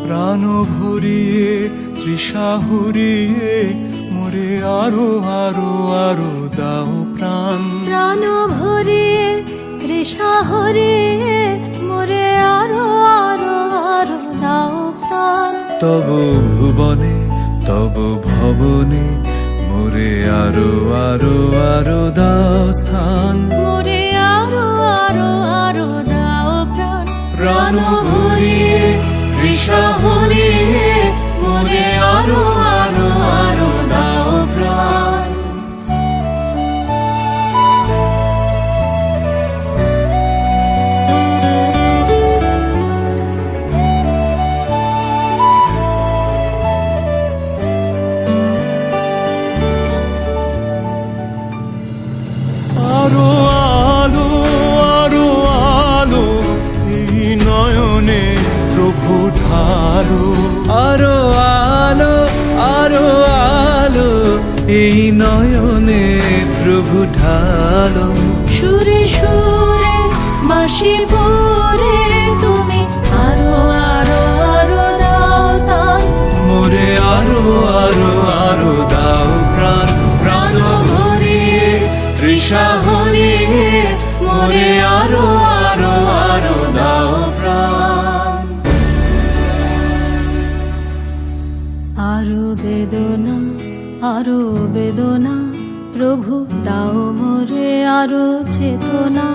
প্রাণ ভরিয়ে তৃষা হরিয়ে মোরে আরো আরো আরো দাও প্রাণ। প্রাণ ভরিয়ে তৃষা হরিয়ে মোরে আরো আরো আরো দাও প্রাণ। তব ভুবনে তব ভবনে মোরে আরো আরো আরো দাও স্থান। মোরে আরো আরো আরো দাও প্রাণ। প্রাণ ভরিয়ে তৃষা হরিয়ে মোরে আরো আরো আরো দাও প্রাণ। আরো আলো আরো আলো এই নয়নে প্রভু ঢালো। আরো আলো আরো আলো এই নয়নে প্রভু ঢালো। সুরে সুরে বাঁশি পরে তুমি আরো আরো আরো দাও তান। মোরে আরো আরো আরো দাও প্রাণ। প্রাণ ভরিয়ে তৃষা হরিয়ে মোরে আরো আরো আরো দাও প্রাণ। আরো বেদনা আরো বেদনা প্রভু দাও মোরে আরো চেতনা।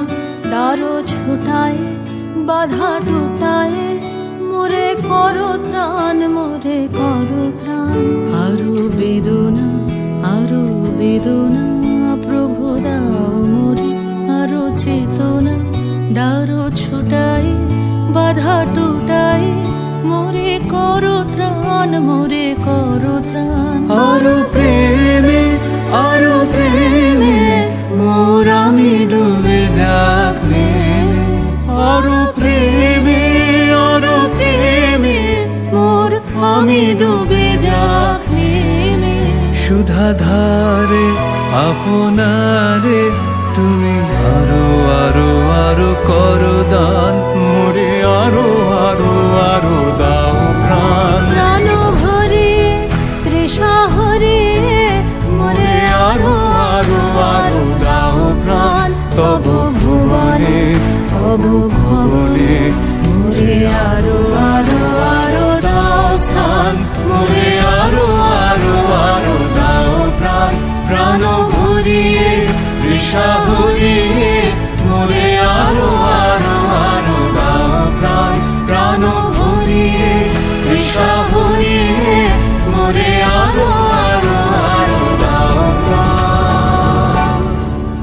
দারো ছুটায় বাধা টুটায় মোরে করো ত্রাণ মোরে করো ত্রাণ। আরো বেদনা প্রভু দাও মোরে আরো চেতনা। দারো ছুটায় বাধা টুটায় মোরে করো ত্রাণ মোরে করো ত্রাণ। আরো প্রেমে